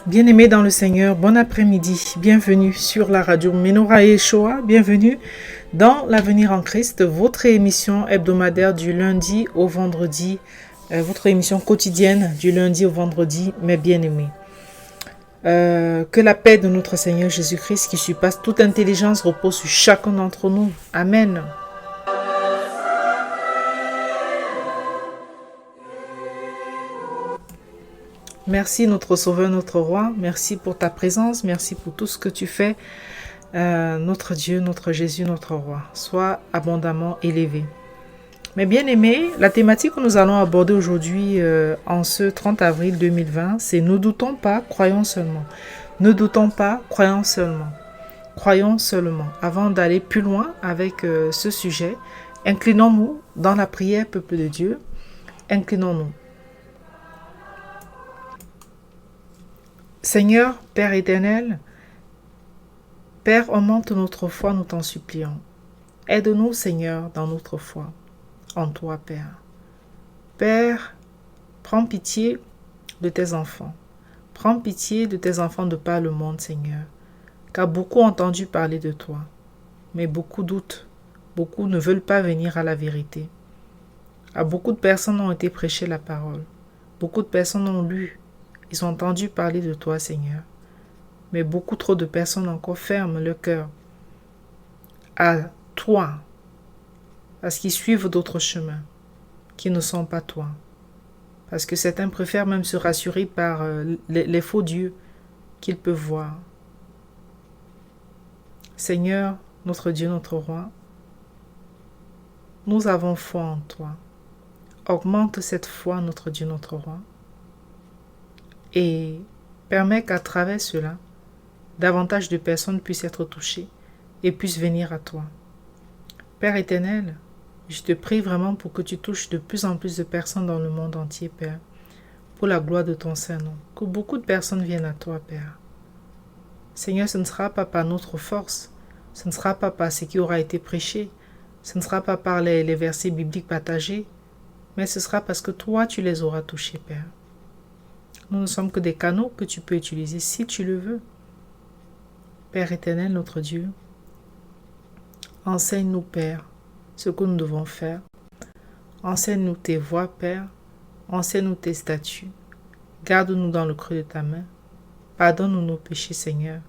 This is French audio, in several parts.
Bien-aimés dans le Seigneur, bon après-midi. Bienvenue sur la radio Menorah et Yeshua. Bienvenue dans l'Avenir en Christ, votre émission hebdomadaire du lundi au vendredi, votre émission quotidienne du lundi au vendredi, mes bien-aimés. Que la paix de notre Seigneur Jésus-Christ qui surpasse toute intelligence repose sur chacun d'entre nous. Amen. Merci notre Sauveur, notre Roi. Merci pour ta présence. Merci pour tout ce que tu fais. Notre Dieu, notre Jésus, notre Roi. Sois abondamment élevé. Mes bien-aimés, la thématique que nous allons aborder aujourd'hui en ce 30 avril 2020, c'est « Ne doutons pas, croyons seulement ». Ne doutons pas, croyons seulement. Croyons seulement. Avant d'aller plus loin avec ce sujet, inclinons-nous dans la prière, peuple de Dieu. Inclinons-nous. Seigneur, Père éternel, Père, augmente notre foi, nous t'en supplions. Aide-nous, Seigneur, dans notre foi, en toi, Père. Père, prends pitié de tes enfants. Prends pitié de tes enfants de par le monde, Seigneur, car beaucoup ont entendu parler de toi, mais beaucoup doutent, beaucoup ne veulent pas venir à la vérité. À beaucoup de personnes ont été prêchées la parole, beaucoup de personnes ont lu. Ils ont entendu parler de toi, Seigneur. Mais beaucoup trop de personnes encore ferment leur cœur à toi, parce qu'ils suivent d'autres chemins qui ne sont pas toi. Parce que certains préfèrent même se rassurer par les faux dieux qu'ils peuvent voir. Seigneur, notre Dieu, notre Roi, nous avons foi en toi. Augmente cette foi, notre Dieu, notre Roi. Et permet qu'à travers cela, davantage de personnes puissent être touchées et puissent venir à toi. Père éternel, je te prie vraiment pour que tu touches de plus en plus de personnes dans le monde entier, Père, pour la gloire de ton Saint-Nom. Que beaucoup de personnes viennent à toi, Père. Seigneur, ce ne sera pas par notre force, ce ne sera pas par ce qui aura été prêché, ce ne sera pas par les versets bibliques partagés, mais ce sera parce que toi, tu les auras touchés, Père. Nous ne sommes que des canaux que tu peux utiliser si tu le veux. Père éternel, notre Dieu, enseigne-nous, Père, ce que nous devons faire. Enseigne-nous tes voies, Père. Enseigne-nous tes statuts. Garde-nous dans le creux de ta main. Pardonne-nous nos péchés, Seigneur.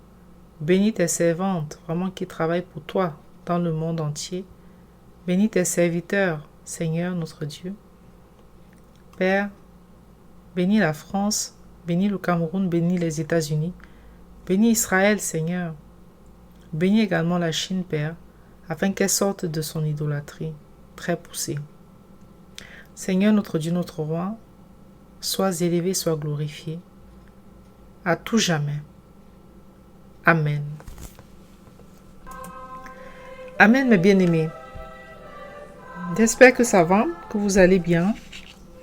Bénis tes servantes, vraiment qui travaillent pour toi dans le monde entier. Bénis tes serviteurs, Seigneur, notre Dieu. Père, bénis la France, bénis le Cameroun, bénis les États-Unis, bénis Israël, Seigneur. Bénis également la Chine, Père, afin qu'elle sorte de son idolâtrie très poussée. Seigneur, notre Dieu, notre Roi, sois élevé, sois glorifié, à tout jamais. Amen. Amen, mes bien-aimés. J'espère que ça va, que vous allez bien.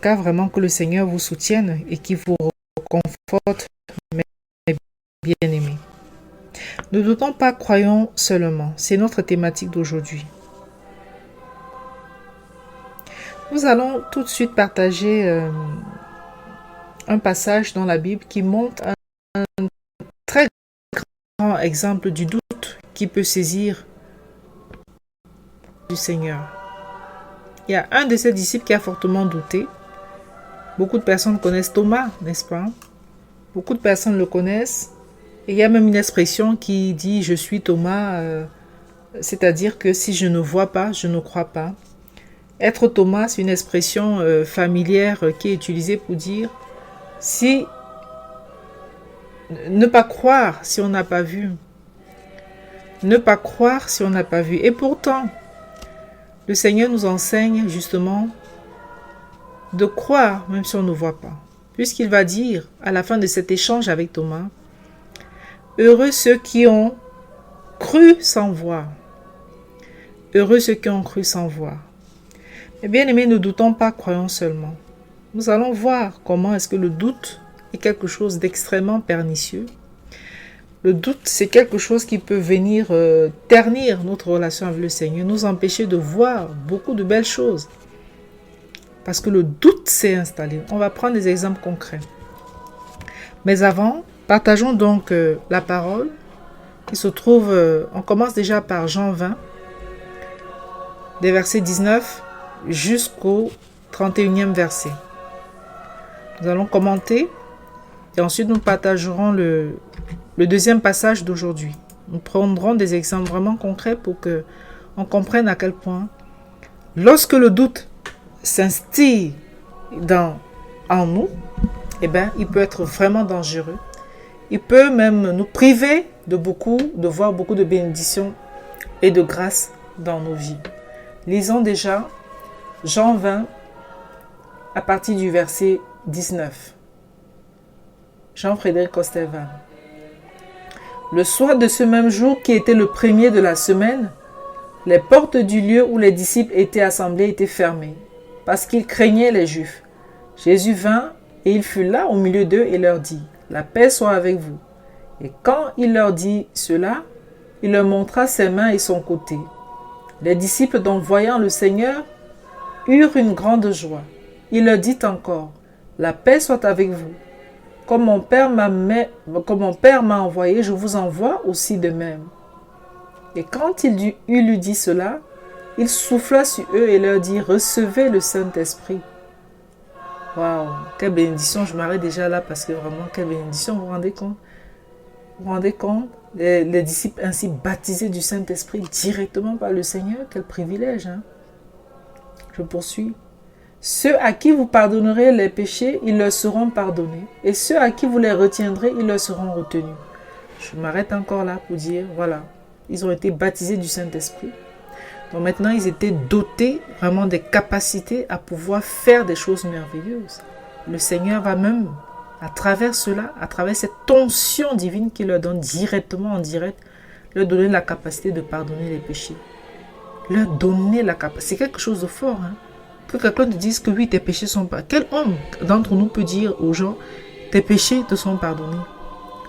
Car vraiment que le Seigneur vous soutienne et qu'il vous conforte, mes bien-aimés. Ne doutons pas, croyons seulement. C'est notre thématique d'aujourd'hui. Nous allons tout de suite partager un passage dans la Bible qui montre un très grand exemple du doute qui peut saisir du Seigneur. Il y a un de ses disciples qui a fortement douté. Beaucoup de personnes connaissent Thomas, n'est-ce pas? Beaucoup de personnes le connaissent. Et il y a même une expression qui dit « Je suis Thomas », c'est-à-dire que si je ne vois pas, je ne crois pas. Être Thomas, c'est une expression familière qui est utilisée pour dire si ne pas croire si on n'a pas vu. Ne pas croire si on n'a pas vu. Et pourtant, le Seigneur nous enseigne justement de croire même si on ne voit pas. Puisqu'il va dire à la fin de cet échange avec Thomas, « Heureux ceux qui ont cru sans voir. » Heureux ceux qui ont cru sans voir. Mais bien aimés, ne doutons pas, croyons seulement. Nous allons voir comment est-ce que le doute est quelque chose d'extrêmement pernicieux. Le doute, c'est quelque chose qui peut venir ternir notre relation avec le Seigneur, nous empêcher de voir beaucoup de belles choses. Parce que le doute s'est installé. On va prendre des exemples concrets. Mais avant, Partageons donc la parole qui se trouve, on commence déjà par Jean 20, des versets 19 jusqu'au 31e verset. Nous allons commenter et ensuite nous partagerons le deuxième passage d'aujourd'hui. Nous prendrons des exemples vraiment concrets pour que on comprenne à quel point, lorsque le doute s'instille en nous, eh bien, il peut être vraiment dangereux. Il peut même nous priver de voir beaucoup de bénédictions et de grâce dans nos vies. Lisons déjà Jean 20 à partir du verset 19. Jean-Frédéric Costerval. Le soir de ce même jour qui était le premier de la semaine, les portes du lieu où les disciples étaient assemblés étaient fermées, parce qu'ils craignaient les Juifs. Jésus vint et il fut là au milieu d'eux et leur dit, « La paix soit avec vous. » Et quand il leur dit cela, il leur montra ses mains et son côté. Les disciples, donc voyant le Seigneur, eurent une grande joie. Il leur dit encore, « La paix soit avec vous. Comme mon Père m'a envoyé, je vous envoie aussi de même. » Et quand il lui dit cela, il souffla sur eux et leur dit, « Recevez le Saint-Esprit. » Waouh, quelle bénédiction, je m'arrête déjà là parce que vraiment, quelle bénédiction, vous vous rendez compte? Vous vous rendez compte? Les disciples ainsi baptisés du Saint-Esprit directement par le Seigneur, quel privilège, hein? Je poursuis. Ceux à qui vous pardonnerez les péchés, ils leur seront pardonnés. Et ceux à qui vous les retiendrez, ils leur seront retenus. Je m'arrête encore là pour dire, voilà, ils ont été baptisés du Saint-Esprit. Donc maintenant, ils étaient dotés vraiment des capacités à pouvoir faire des choses merveilleuses. Le Seigneur va même, à travers cela, à travers cette onction divine qu'il leur donne directement, en direct, leur donner la capacité de pardonner les péchés. Leur donner la capacité. C'est quelque chose de fort, hein? Que quelqu'un te dise que oui, tes péchés sont pardonnés. Quel homme d'entre nous peut dire aux gens, tes péchés te sont pardonnés?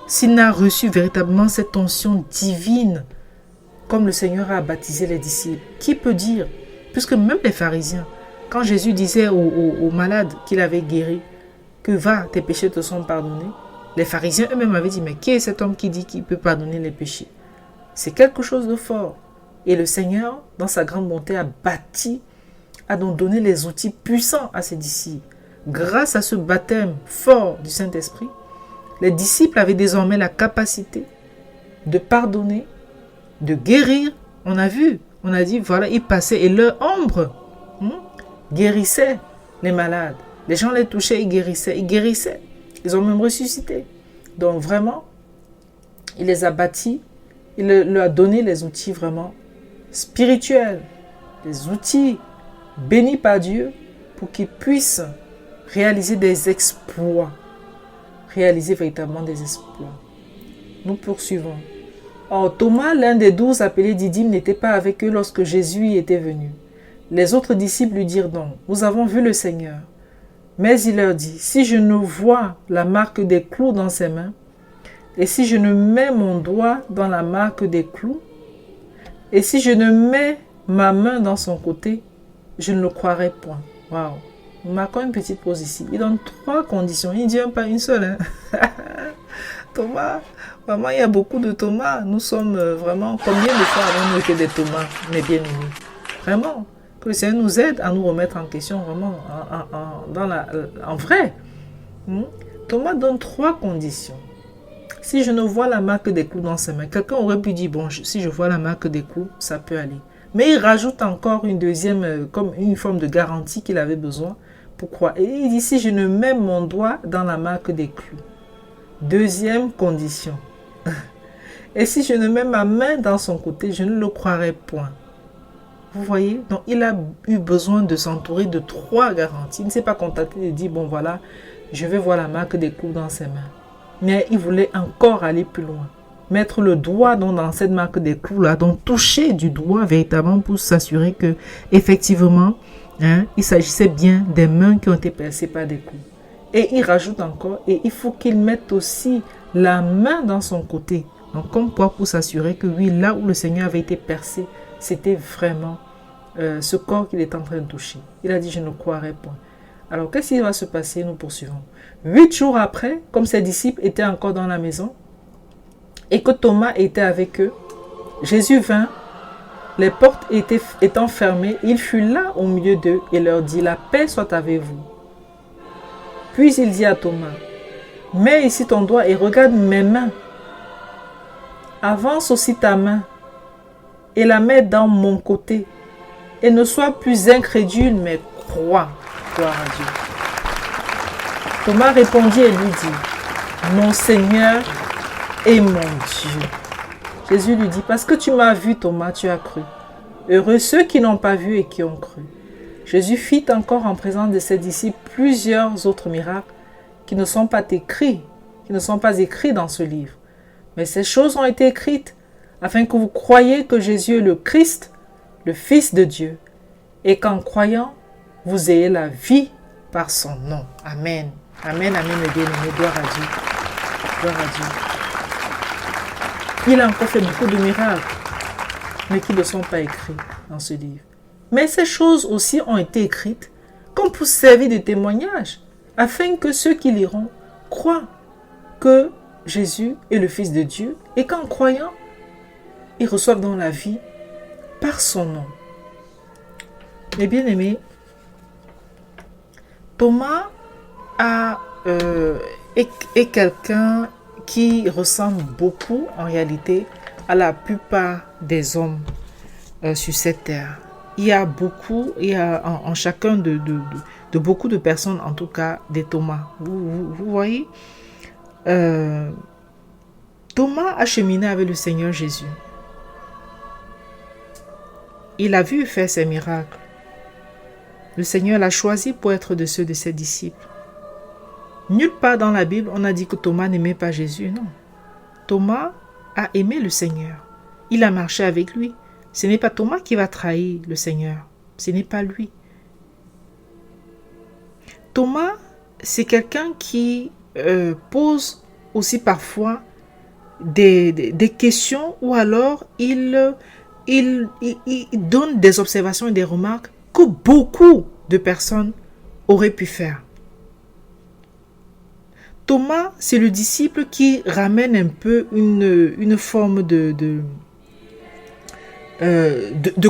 S'il n'a reçu véritablement cette onction divine, comme le Seigneur a baptisé les disciples, qui peut dire? Puisque même les pharisiens, quand Jésus disait aux malades qu'il avait guéri, que va, tes péchés te sont pardonnés, les pharisiens eux-mêmes avaient dit, mais qui est cet homme qui dit qu'il peut pardonner les péchés? C'est quelque chose de fort. Et le Seigneur, dans sa grande bonté, a donc donné les outils puissants à ses disciples. Grâce à ce baptême fort du Saint-Esprit, les disciples avaient désormais la capacité de pardonner, de guérir. On a vu, on a dit, voilà, ils passaient et leur ombre guérissait les malades. Les gens les touchaient, ils guérissaient. Ils ont même ressuscité. Donc vraiment, il les a bâtis, il leur a donné les outils vraiment spirituels, les outils bénis par Dieu pour qu'ils puissent réaliser des exploits, réaliser véritablement des exploits. Nous poursuivons. Or, Thomas, l'un des 12 appelés Didyme, n'était pas avec eux lorsque Jésus y était venu. Les autres disciples lui dirent donc, « Nous avons vu le Seigneur. » Mais il leur dit, « Si je ne vois la marque des clous dans ses mains, et si je ne mets mon doigt dans la marque des clous, et si je ne mets ma main dans son côté, je ne le croirai point. » Waouh! Nous marquons une petite pause ici. Il donne 3 conditions. Il ne dit pas une seule. Hein? Thomas, vraiment, il y a beaucoup de Thomas. Nous sommes vraiment... Combien de fois avons-nous été des Thomas, mes bien-aimés? Vraiment. Que le Seigneur nous aide à nous remettre en question vraiment en vrai. Thomas donne 3 conditions. Si je ne vois la marque des clous dans ses mains, quelqu'un aurait pu dire, bon, si je vois la marque des clous, ça peut aller. Mais il rajoute encore une deuxième, comme une forme de garantie qu'il avait besoin pour croire. Et il dit, si je ne mets mon doigt dans la marque des clous. Deuxième condition. Et si je ne mets ma main dans son côté, je ne le croirai point. Vous voyez? Donc, il a eu besoin de s'entourer de 3 garanties. Il ne s'est pas contenté de dire, bon voilà, je vais voir la marque des clous dans ses mains. Mais il voulait encore aller plus loin. Mettre le doigt dans cette marque des clous-là, donc toucher du doigt véritablement pour s'assurer que, effectivement, il s'agissait bien des mains qui ont été percées par des clous. Et il rajoute encore, et il faut qu'il mette aussi la main dans son côté. Donc, comme quoi pour s'assurer que oui, là où le Seigneur avait été percé, c'était vraiment ce corps qu'il est en train de toucher. Il a dit, je ne croirais point. Alors, qu'est-ce qui va se passer? Nous poursuivons. 8 jours après, comme ses disciples étaient encore dans la maison et que Thomas était avec eux, Jésus vint, les portes étant fermées, il fut là au milieu d'eux et leur dit: la paix soit avec vous. Puis il dit à Thomas: mets ici ton doigt et regarde mes mains. Avance aussi ta main et la mets dans mon côté. Et ne sois plus incrédule, mais crois. Gloire à Dieu. Thomas répondit et lui dit: mon Seigneur et mon Dieu. Jésus lui dit: parce que tu m'as vu, Thomas, tu as cru. Heureux ceux qui n'ont pas vu et qui ont cru. Jésus fit encore en présence de ses disciples plusieurs autres miracles qui ne sont pas écrits dans ce livre. Mais ces choses ont été écrites afin que vous croyiez que Jésus est le Christ, le Fils de Dieu, et qu'en croyant, vous ayez la vie par son nom. Amen. Amen, amen, mes bien-aimés. Gloire à Dieu. Gloire à Dieu. Il a encore fait beaucoup de miracles, mais qui ne sont pas écrits dans ce livre. Mais ces choses aussi ont été écrites comme pour servir de témoignage, afin que ceux qui liront croient que Jésus est le Fils de Dieu et qu'en croyant, ils reçoivent dans la vie par son nom. Mes bien-aimés, Thomas est quelqu'un qui ressemble beaucoup en réalité à la plupart des hommes sur cette terre. Il y a en chacun de beaucoup de personnes, en tout cas des Thomas. Vous voyez, Thomas a cheminé avec le Seigneur Jésus. Il a vu faire ses miracles. Le Seigneur l'a choisi pour être de ceux de ses disciples. Nulle part dans la Bible, on a dit que Thomas n'aimait pas Jésus, non. Thomas a aimé le Seigneur. Il a marché avec lui. Ce n'est pas Thomas qui va trahir le Seigneur. Ce n'est pas lui. Thomas, c'est quelqu'un qui pose aussi parfois des questions ou alors il donne des observations et des remarques que beaucoup de personnes auraient pu faire. Thomas, c'est le disciple qui ramène un peu une forme de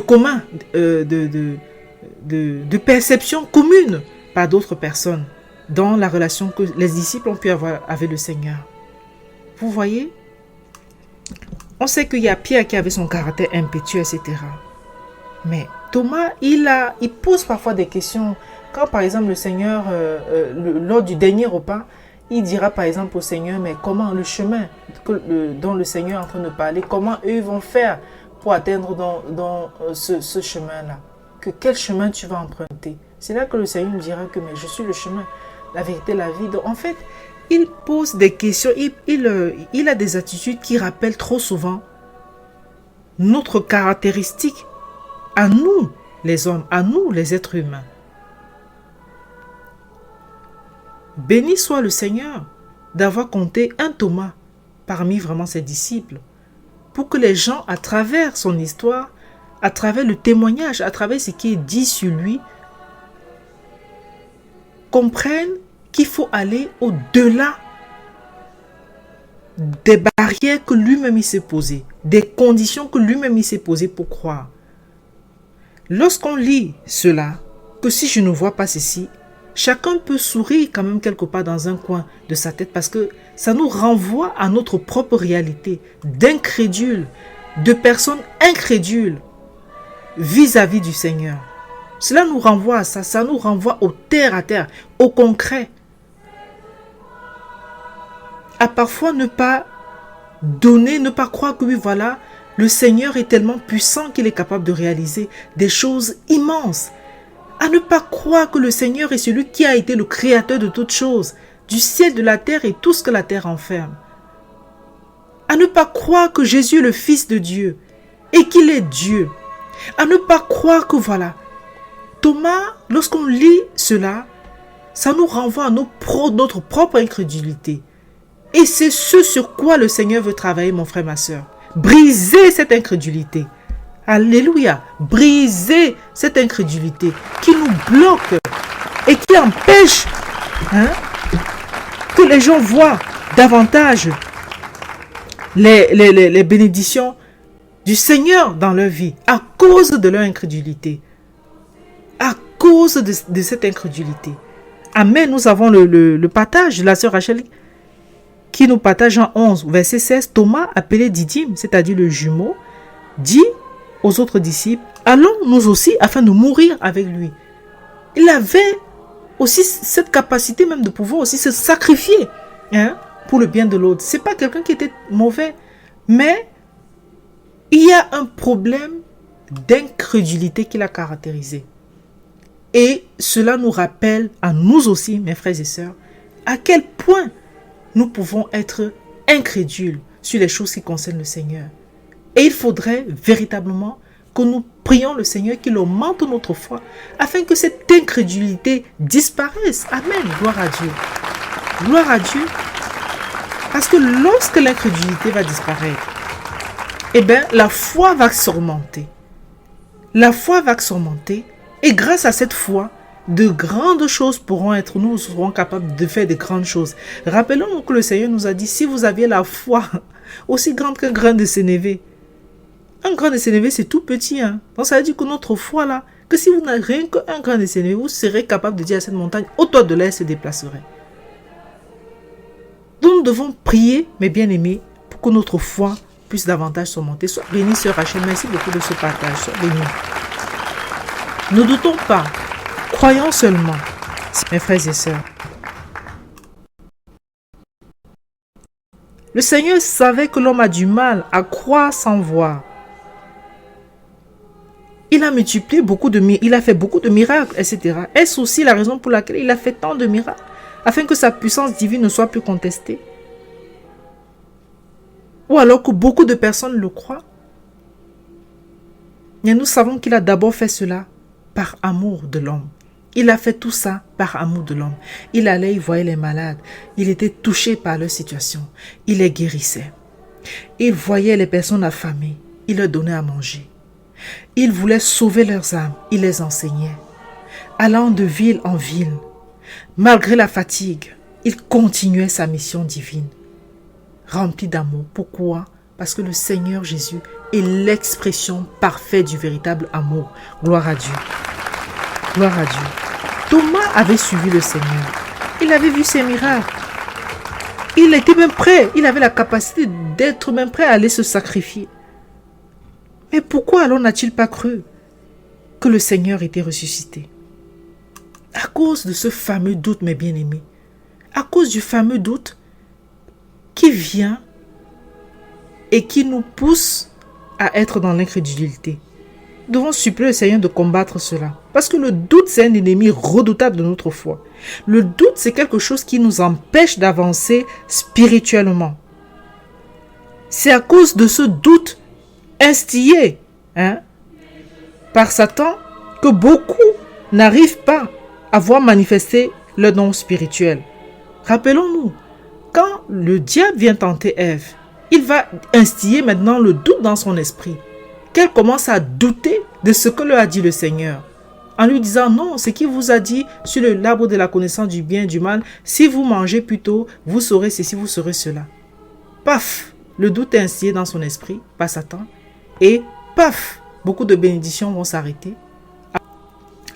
commun, de perception commune par d'autres personnes dans la relation que les disciples ont pu avoir avec le Seigneur. Vous voyez, on sait qu'il y a Pierre qui avait son caractère impétueux, etc. Mais Thomas, il pose parfois des questions. Quand par exemple le Seigneur, lors du dernier repas, il dira par exemple au Seigneur: mais comment le chemin dont le Seigneur est en train de parler, comment eux vont faire pour atteindre dans ce chemin-là? Quel chemin tu vas emprunter? C'est là que le Seigneur nous dira que mais je suis le chemin, la vérité, la vie. Donc, en fait, il pose des questions, il a des attitudes qui rappellent trop souvent notre caractéristique à nous, les hommes, à nous, les êtres humains. Béni soit le Seigneur d'avoir compté un Thomas parmi vraiment ses disciples, pour que les gens, à travers son histoire, à travers le témoignage, à travers ce qui est dit sur lui, comprennent qu'il faut aller au-delà des barrières que lui-même il s'est posées, des conditions que lui-même il s'est posées pour croire. Lorsqu'on lit cela, que si je ne vois pas ceci, chacun peut sourire quand même quelque part dans un coin de sa tête parce que ça nous renvoie à notre propre réalité d'incrédules, de personnes incrédules vis-à-vis du Seigneur. Cela nous renvoie à ça, ça nous renvoie au terre à terre, au concret. À parfois ne pas donner, ne pas croire que oui, voilà, le Seigneur est tellement puissant qu'il est capable de réaliser des choses immenses. À ne pas croire que le Seigneur est celui qui a été le créateur de toutes choses, du ciel, de la terre et tout ce que la terre enferme. À ne pas croire que Jésus est le Fils de Dieu et qu'il est Dieu. À ne pas croire que voilà. Thomas, lorsqu'on lit cela, ça nous renvoie à notre propre incrédulité. Et c'est ce sur quoi le Seigneur veut travailler, mon frère, ma soeur. Briser cette incrédulité. Alléluia. Briser cette incrédulité qui nous bloque et qui qui empêche que les gens voient davantage les bénédictions du Seigneur dans leur vie à cause de leur incrédulité. À cause de cette incrédulité. Amen. Nous avons le partage de la sœur Rachel qui nous partage en 11, verset 16. Thomas, appelé Didyme, c'est-à-dire le jumeau, dit aux autres disciples, allons nous aussi afin de mourir avec lui. Il avait aussi cette capacité même de pouvoir aussi se sacrifier pour le bien de l'autre. Ce n'est pas quelqu'un qui était mauvais, mais il y a un problème d'incrédulité qui l'a caractérisé. Et cela nous rappelle à nous aussi, mes frères et sœurs, à quel point nous pouvons être incrédules sur les choses qui concernent le Seigneur. Et il faudrait véritablement que nous prions le Seigneur qu'il augmente notre foi afin que cette incrédulité disparaisse. Amen. Gloire à Dieu. Gloire à Dieu. Parce que lorsque l'incrédulité va disparaître, eh bien, la foi va surmonter. La foi va surmonter. Et grâce à cette foi, de grandes choses pourront être, nous serons capables de faire de grandes choses. Rappelons-nous que le Seigneur nous a dit, si vous aviez la foi aussi grande qu'un grain de sénévé, un grain de sénévé c'est tout petit. Donc ça veut dire que notre foi là, que si vous n'avez rien qu'un grain de sénévé, vous serez capable de dire à cette montagne, ôte-toi de là, elle se déplacerait. Donc nous devons prier, mes bien-aimés, pour que notre foi puisse davantage surmonter. Sois béni, sœur Rachel, merci beaucoup de ce partage. Sois béni. Ne doutons pas, croyons seulement, mes frères et sœurs. Le Seigneur savait que l'homme a du mal à croire sans voir. Il a multiplié il a fait beaucoup de miracles, etc. Est-ce aussi la raison pour laquelle il a fait tant de miracles, afin que sa puissance divine ne soit plus contestée? Ou alors que beaucoup de personnes le croient? Mais nous savons qu'il a d'abord fait cela par amour de l'homme. Il a fait tout ça par amour de l'homme. Il allait, il voyait les malades. Il était touché par leur situation. Il les guérissait. Il voyait les personnes affamées. Il leur donnait à manger. Il voulait sauver leurs âmes. Il les enseignait. Allant de ville en ville, malgré la fatigue, il continuait sa mission divine. Rempli d'amour. Pourquoi? Parce que le Seigneur Jésus est l'expression parfaite du véritable amour. Gloire à Dieu. Gloire à Dieu. Thomas avait suivi le Seigneur. Il avait vu ses miracles. Il était même prêt. Il avait la capacité d'être même prêt à aller se sacrifier. Mais pourquoi alors n'a-t-il pas cru que le Seigneur était ressuscité? À cause de ce fameux doute, mes bien-aimés. À cause du fameux doute qui vient et qui nous pousse à être dans l'incrédulité. Nous devons supplier le Seigneur de combattre cela. Parce que le doute, c'est un ennemi redoutable de notre foi. Le doute, c'est quelque chose qui nous empêche d'avancer spirituellement. C'est à cause de ce doute instillé par Satan que beaucoup n'arrivent pas à voir manifester leur don spirituel. Rappelons-nous, quand le diable vient tenter Ève, il va instiller maintenant le doute dans son esprit. Qu'elle commence à douter de ce que lui a dit le Seigneur. En lui disant, non, ce qu'il vous a dit sur l'arbre de la connaissance du bien et du mal, si vous mangez plutôt, vous saurez ceci, vous saurez cela. Paf, le doute est instillé dans son esprit par Satan. Et paf, beaucoup de bénédictions vont s'arrêter.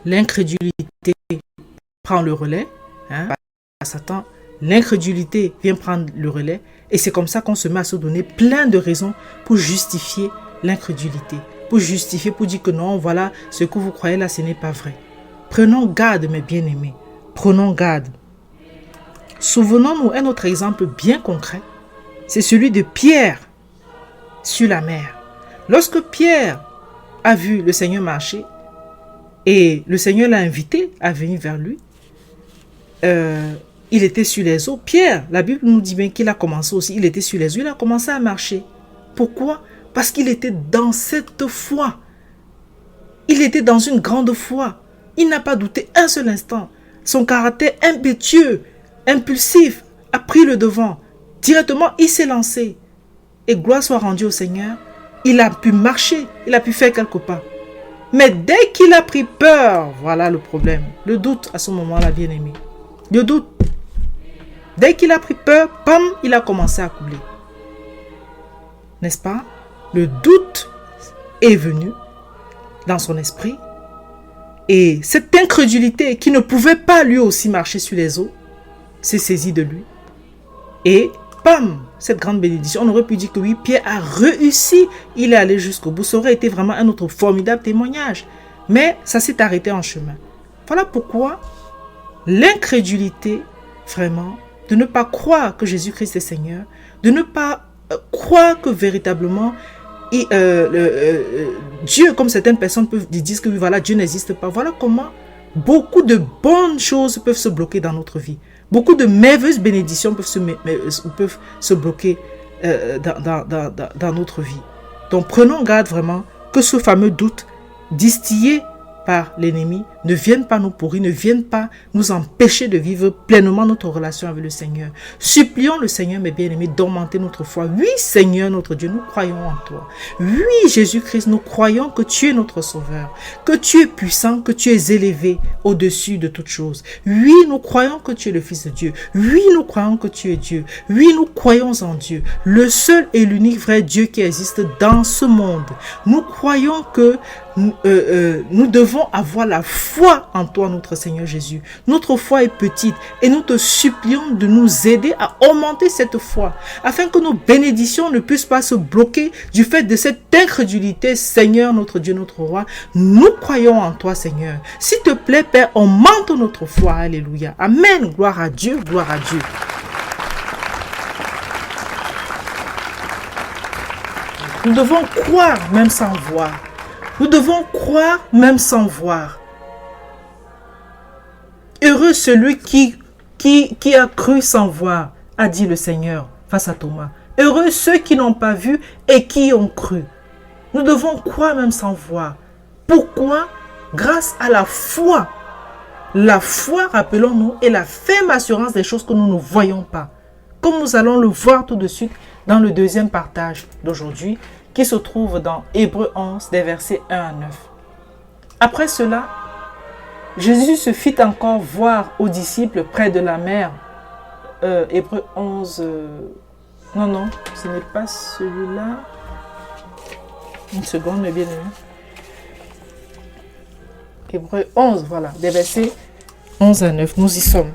L'incrédulité prend le relais. Par Satan, l'incrédulité vient prendre le relais. Et c'est comme ça qu'on se met à se donner plein de raisons pour justifier l'incrédulité. Pour justifier, pour dire que non, voilà, ce que vous croyez là, ce n'est pas vrai. Prenons garde, mes bien-aimés. Prenons garde. Souvenons-nous, un autre exemple bien concret, c'est celui de Pierre sur la mer. Lorsque Pierre a vu le Seigneur marcher et le Seigneur l'a invité à venir vers lui, il était sur les eaux. Pierre, la Bible nous dit bien qu'il a commencé aussi, il était sur les eaux, il a commencé à marcher. Pourquoi? Parce qu'il était dans cette foi. Il était dans une grande foi. Il n'a pas douté un seul instant. Son caractère impétueux, impulsif, a pris le devant. Directement, il s'est lancé. Et gloire soit rendue au Seigneur. Il a pu marcher, il a pu faire quelques pas. Mais dès qu'il a pris peur, voilà le problème. Le doute à ce moment-là, bien-aimé. Le doute. Dès qu'il a pris peur, bam, il a commencé à couler. N'est-ce pas? Le doute est venu dans son esprit. Et cette incrédulité qui ne pouvait pas lui aussi marcher sur les eaux, s'est saisie de lui. Et bam, cette grande bénédiction. On aurait pu dire que oui, Pierre a réussi. Il est allé jusqu'au bout. Ça aurait été vraiment un autre formidable témoignage. Mais ça s'est arrêté en chemin. Voilà pourquoi l'incrédulité, vraiment, de ne pas croire que Jésus-Christ est Seigneur, de ne pas croire que véritablement Dieu, comme certaines personnes peuvent dire que voilà, Dieu n'existe pas. Voilà comment beaucoup de bonnes choses peuvent se bloquer dans notre vie. Beaucoup de merveilleuses bénédictions peuvent se bloquer dans notre vie. Donc prenons garde vraiment que ce fameux doute distillé par l'ennemi ne vienne pas nous pourrir, ne vienne pas nous empêcher de vivre pleinement notre relation avec le Seigneur. Supplions le Seigneur, mes bien-aimés, d'augmenter notre foi. Oui, Seigneur, notre Dieu, nous croyons en toi. Oui, Jésus-Christ, nous croyons que tu es notre Sauveur, que tu es puissant, que tu es élevé au-dessus de toutes choses. Oui, nous croyons que tu es le Fils de Dieu. Oui, nous croyons que tu es Dieu. Oui, nous croyons en Dieu, le seul et l'unique vrai Dieu qui existe dans ce monde. Nous croyons que nous devons avoir la foi en toi, notre Seigneur Jésus. Notre foi est petite et nous te supplions de nous aider à augmenter cette foi afin que nos bénédictions ne puissent pas se bloquer du fait de cette incrédulité. Seigneur, notre Dieu, notre roi, nous croyons en toi, Seigneur. S'il te plaît, Père, augmente notre foi. Alléluia. Amen. Gloire à Dieu, gloire à Dieu. Nous devons croire même sans voir. Nous devons croire même sans voir. Heureux celui qui a cru sans voir, a dit le Seigneur face à Thomas. Heureux ceux qui n'ont pas vu et qui ont cru. Nous devons croire même sans voir. Pourquoi? Grâce à la foi. La foi, rappelons-nous, est la ferme assurance des choses que nous ne voyons pas. Comme nous allons le voir tout de suite dans le deuxième partage d'aujourd'hui, qui se trouve dans Hébreux 11, des versets 1 à 9. Après cela, Jésus se fit encore voir aux disciples près de la mer. Hébreux 11... Non, ce n'est pas celui-là. Une seconde, mais bien aimé. Hébreux 11, voilà, des versets 11 à 9, nous y sommes.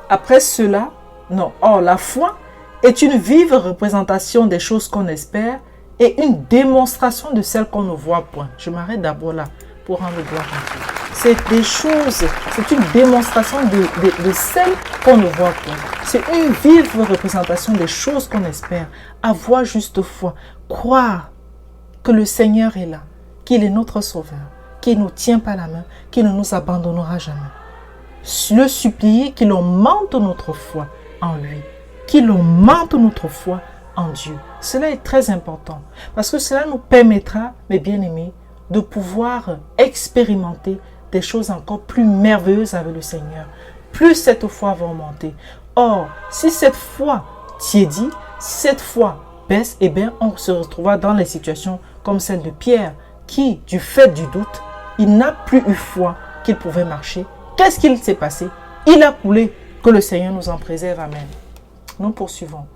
Après cela, la foi est une vive représentation des choses qu'on espère et une démonstration de celles qu'on ne voit point. Je m'arrête d'abord là pour rendre gloire à Dieu. C'est des choses, c'est une démonstration de celles qu'on ne voit point. C'est une vive représentation des choses qu'on espère. Avoir juste foi, croire que le Seigneur est là, qu'il est notre Sauveur, qu'il ne nous tient pas la main, qu'il ne nous abandonnera jamais. Le supplier qu'il augmente notre foi en lui, qu'il augmente notre foi en Dieu. Cela est très important parce que cela nous permettra, mes bien-aimés, de pouvoir expérimenter des choses encore plus merveilleuses avec le Seigneur. Plus cette foi va augmenter. Or, si cette foi tiédit, si cette foi baisse, eh bien, on se retrouvera dans les situations comme celle de Pierre qui, du fait du doute, il n'a plus eu foi qu'il pouvait marcher. Qu'est-ce qu'il s'est passé? Il a coulé. Que le Seigneur nous en préserve. Amen. Nous poursuivons.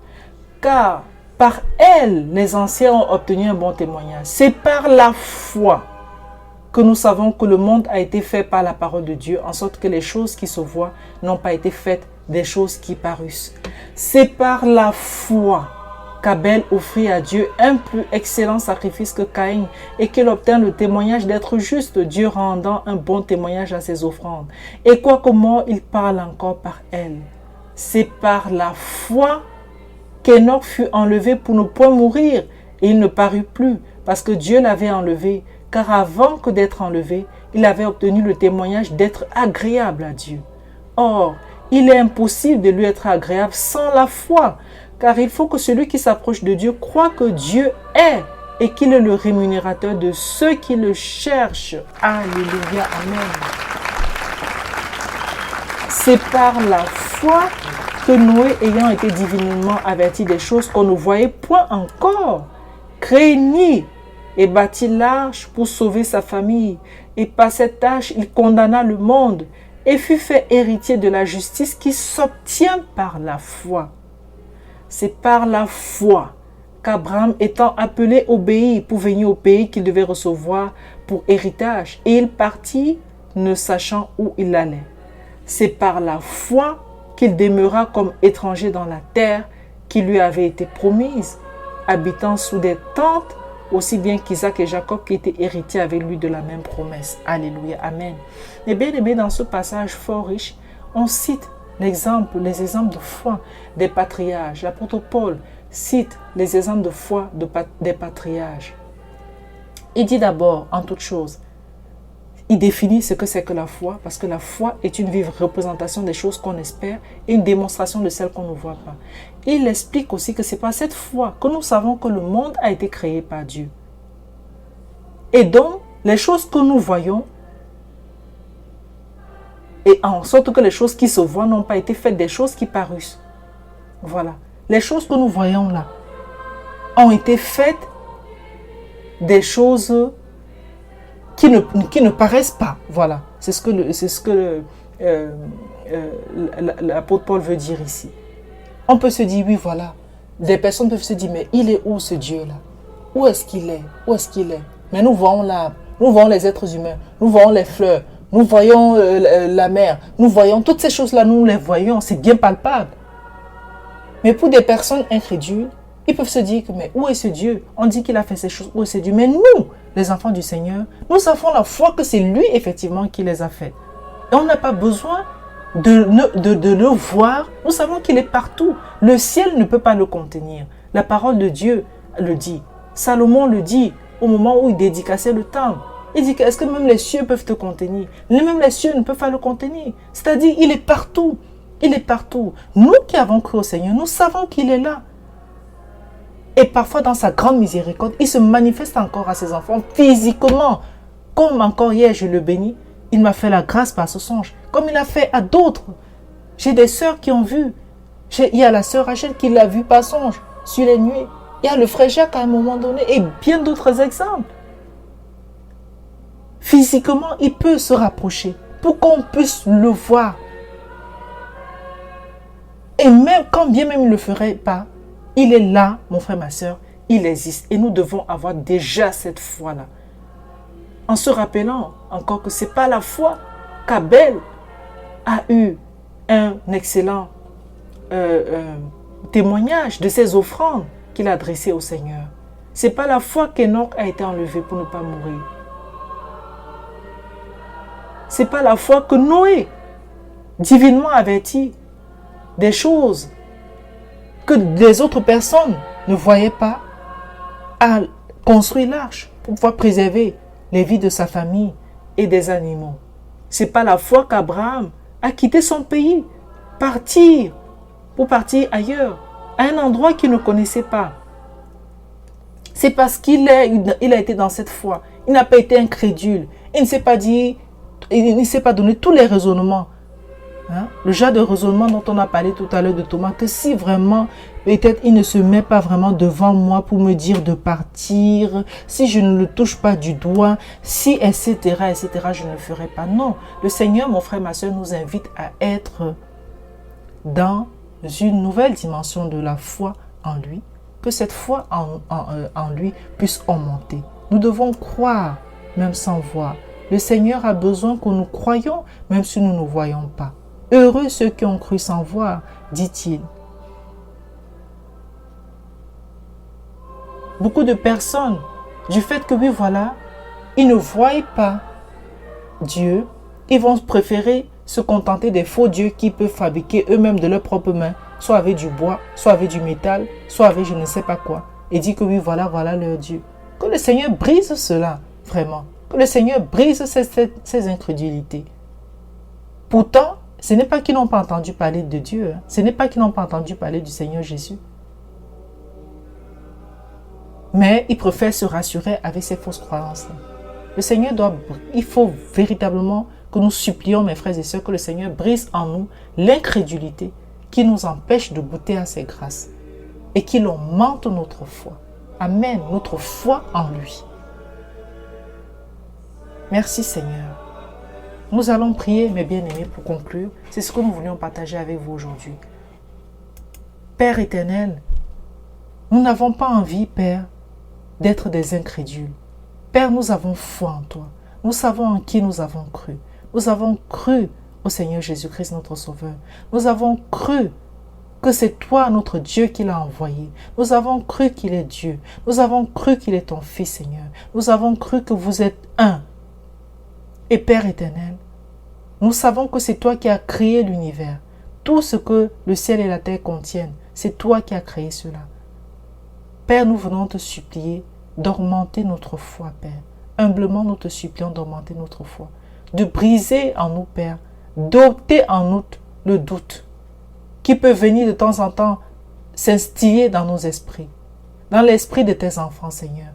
Car par elle, les anciens ont obtenu un bon témoignage. C'est par la foi que nous savons que le monde a été fait par la parole de Dieu, en sorte que les choses qui se voient n'ont pas été faites des choses qui parussent. C'est par la foi qu'Abel offrit à Dieu un plus excellent sacrifice que Caïn et qu'il obtint le témoignage d'être juste, Dieu rendant un bon témoignage à ses offrandes. Et quoique mort, il parle encore par elle. C'est par la foi qu'Enoch fut enlevé pour ne point mourir et il ne parut plus parce que Dieu l'avait enlevé, car avant que d'être enlevé, il avait obtenu le témoignage d'être agréable à Dieu. Or, il est impossible de lui être agréable sans la foi, car il faut que celui qui s'approche de Dieu croit que Dieu est et qu'il est le rémunérateur de ceux qui le cherchent. Alléluia, amen. C'est par la foi que Noé, ayant été divinement averti des choses qu'on ne voyait point encore, craignit et bâtit l'arche pour sauver sa famille. Et par cette tâche, il condamna le monde et fut fait héritier de la justice qui s'obtient par la foi. C'est par la foi qu'Abraham, étant appelé, obéit pour venir au pays qu'il devait recevoir pour héritage. Et il partit, ne sachant où il allait. C'est par la foi qu'il demeura comme étranger dans la terre qui lui avait été promise, habitant sous des tentes, aussi bien qu'Isaac et Jacob qui étaient héritiers avec lui de la même promesse. Alléluia, amen. Et bien aimé, dans ce passage fort riche, on cite les exemples de foi des patriarches. L'apôtre Paul cite les exemples de foi des patriarches. Il dit d'abord, en toute chose, il définit ce que c'est que la foi, parce que la foi est une vive représentation des choses qu'on espère et une démonstration de celles qu'on ne voit pas. Il explique aussi que c'est par cette foi que nous savons que le monde a été créé par Dieu. Et donc, les choses que nous voyons, et en sorte que les choses qui se voient n'ont pas été faites des choses qui parussent. Voilà. Les choses que nous voyons là ont été faites des choses qui ne paraissent pas. Voilà. C'est ce que l'apôtre Paul veut dire ici. On peut se dire, oui, voilà. Des personnes peuvent se dire, mais il est où ce Dieu-là? Où est-ce qu'il est? Où est-ce qu'il est? Mais nous voyons l'arbre, nous voyons les êtres humains, nous voyons les fleurs, nous voyons la mer, nous voyons toutes ces choses-là, nous les voyons, c'est bien palpable. Mais pour des personnes incrédules, ils peuvent se dire que, mais où est ce Dieu? On dit qu'il a fait ces choses, où est ce Dieu? Mais nous, les enfants du Seigneur, nous avons la foi que c'est lui, effectivement, qui les a fait. Et on n'a pas besoin de le voir. Nous savons qu'il est partout. Le ciel ne peut pas le contenir. La parole de Dieu le dit. Salomon le dit au moment où il dédicaçait le temple. Il dit que est-ce que même les cieux peuvent te contenir? Même les cieux ne peuvent pas le contenir. C'est-à-dire, il est partout. Il est partout. Nous qui avons cru au Seigneur, nous savons qu'il est là. Et parfois, dans sa grande miséricorde, il se manifeste encore à ses enfants physiquement. Comme encore hier, je le bénis, il m'a fait la grâce par ce songe. Comme il a fait à d'autres. J'ai des sœurs qui ont vu. Il y a la sœur Rachel qui l'a vu par songe sur les nuées. Il y a le frère Jacques à un moment donné et bien d'autres exemples. Physiquement, il peut se rapprocher pour qu'on puisse le voir. Et même quand bien même il ne le ferait pas, il est là, mon frère, ma soeur, il existe. Et nous devons avoir déjà cette foi-là. En se rappelant encore que ce n'est pas la foi qu'Abel a eu un excellent témoignage de ses offrandes qu'il a adressées au Seigneur. Ce n'est pas la foi qu'Enoch a été enlevé pour ne pas mourir. Ce n'est pas la foi que Noé, divinement averti des choses que les autres personnes ne voyaient pas, a construit l'arche pour pouvoir préserver les vies de sa famille et des animaux. Ce n'est pas la foi qu'Abraham a quitté son pays, pour partir ailleurs, à un endroit qu'il ne connaissait pas. C'est parce qu'il a été dans cette foi. Il n'a pas été incrédule. Il ne s'est pas dit, il ne s'est pas donné tous les raisonnements. Le genre de raisonnement dont on a parlé tout à l'heure de Thomas, que si vraiment, peut-être il ne se met pas vraiment devant moi pour me dire de partir, si je ne le touche pas du doigt, si etc., je ne le ferai pas. Non, le Seigneur, mon frère, ma soeur, nous invite à être dans une nouvelle dimension de la foi en lui, que cette foi en lui puisse augmenter. Nous devons croire, même sans voir. Le Seigneur a besoin que nous croyions, même si nous ne voyons pas. Heureux ceux qui ont cru sans voir, dit-il. Beaucoup de personnes, du fait que oui, voilà, ils ne voient pas Dieu, ils vont préférer se contenter des faux dieux qu'ils peuvent fabriquer eux-mêmes de leurs propres mains, soit avec du bois, soit avec du métal, soit avec je ne sais pas quoi, et dit que oui, voilà leur Dieu. Que le Seigneur brise cela, vraiment. Que le Seigneur brise ces incrédulités. Pourtant, ce n'est pas qu'ils n'ont pas entendu parler de Dieu. Ce n'est pas qu'ils n'ont pas entendu parler du Seigneur Jésus. Mais ils préfèrent se rassurer avec ces fausses croyances. Le Seigneur il faut véritablement que nous supplions, mes frères et sœurs, que le Seigneur brise en nous l'incrédulité qui nous empêche de goûter à ses grâces et qu'il augmente notre foi. Amen, notre foi en lui. Merci Seigneur. Nous allons prier, mes bien-aimés, pour conclure. C'est ce que nous voulions partager avec vous aujourd'hui. Père éternel, nous n'avons pas envie, Père, d'être des incrédules. Père, nous avons foi en toi. Nous savons en qui nous avons cru. Nous avons cru au Seigneur Jésus-Christ, notre Sauveur. Nous avons cru que c'est toi, notre Dieu, qui l'a envoyé. Nous avons cru qu'il est Dieu. Nous avons cru qu'il est ton Fils, Seigneur. Nous avons cru que vous êtes un. Et Père éternel, nous savons que c'est toi qui as créé l'univers. Tout ce que le ciel et la terre contiennent, c'est toi qui as créé cela. Père, nous venons te supplier d'augmenter notre foi, Père. Humblement, nous te supplions d'augmenter notre foi. De briser en nous, Père, d'ôter en nous le doute qui peut venir de temps en temps s'instiller dans nos esprits, dans l'esprit de tes enfants, Seigneur,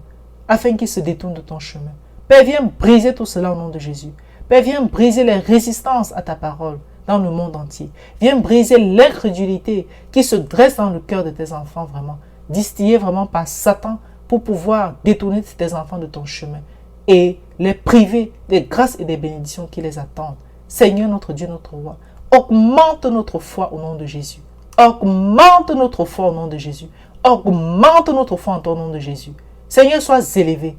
afin qu'ils se détournent de ton chemin. Père, viens briser tout cela au nom de Jésus. Père, viens briser les résistances à ta parole dans le monde entier. Viens briser l'incrédulité qui se dresse dans le cœur de tes enfants, vraiment, distillée vraiment par Satan pour pouvoir détourner tes enfants de ton chemin et les priver des grâces et des bénédictions qui les attendent. Seigneur, notre Dieu, notre roi, augmente notre foi au nom de Jésus. Augmente notre foi au nom de Jésus. Augmente notre foi en ton nom de Jésus. Seigneur, sois élevé.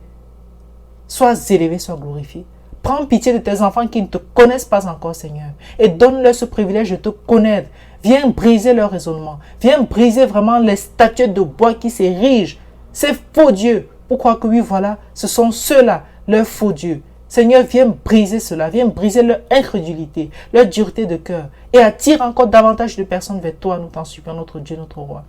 Sois élevé, sois glorifié. Prends pitié de tes enfants qui ne te connaissent pas encore, Seigneur, et donne-leur ce privilège de te connaître. Viens briser leur raisonnement. Viens briser vraiment les statuettes de bois qui s'érigent. Ces faux dieux. Pour croire que oui, voilà, ce sont ceux-là, leurs faux dieux. Seigneur, viens briser cela. Viens briser leur incrédulité, leur dureté de cœur. Et attire encore davantage de personnes vers toi, nous t'en supplions, notre Dieu, notre roi.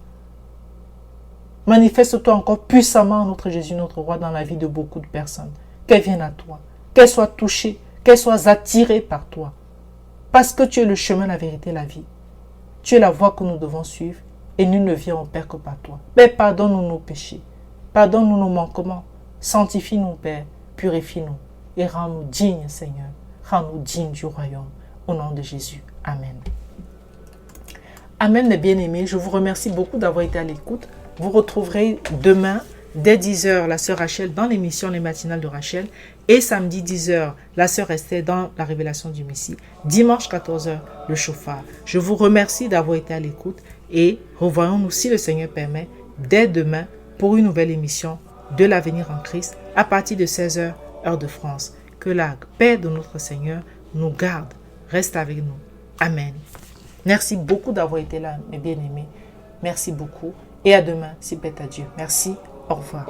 Manifeste-toi encore puissamment, notre Jésus, notre roi, dans la vie de beaucoup de personnes. Qu'elles viennent à toi. Qu'elles soient touchées, qu'elles soient attirées par toi. Parce que tu es le chemin, la vérité, la vie. Tu es la voie que nous devons suivre et nul ne vient au Père que par toi. Père, pardonne-nous nos péchés. Pardonne-nous nos manquements. Sanctifie-nous, Père. Purifie-nous. Et rends-nous dignes, Seigneur. Rends-nous dignes du royaume. Au nom de Jésus. Amen. Amen, mes bien-aimés. Je vous remercie beaucoup d'avoir été à l'écoute. Vous retrouverez demain, dès 10h, la sœur Rachel dans l'émission Les Matinales de Rachel. Et samedi 10h, la sœur Esther dans la révélation du Messie. Dimanche 14h, le chauffard. Je vous remercie d'avoir été à l'écoute. Et revoyons-nous, si le Seigneur permet, dès demain pour une nouvelle émission de l'avenir en Christ à partir de 16h, heure de France. Que la paix de notre Seigneur nous garde. Reste avec nous. Amen. Merci beaucoup d'avoir été là, mes bien-aimés. Merci beaucoup. Et à demain, si bête à Dieu. Merci. Au revoir.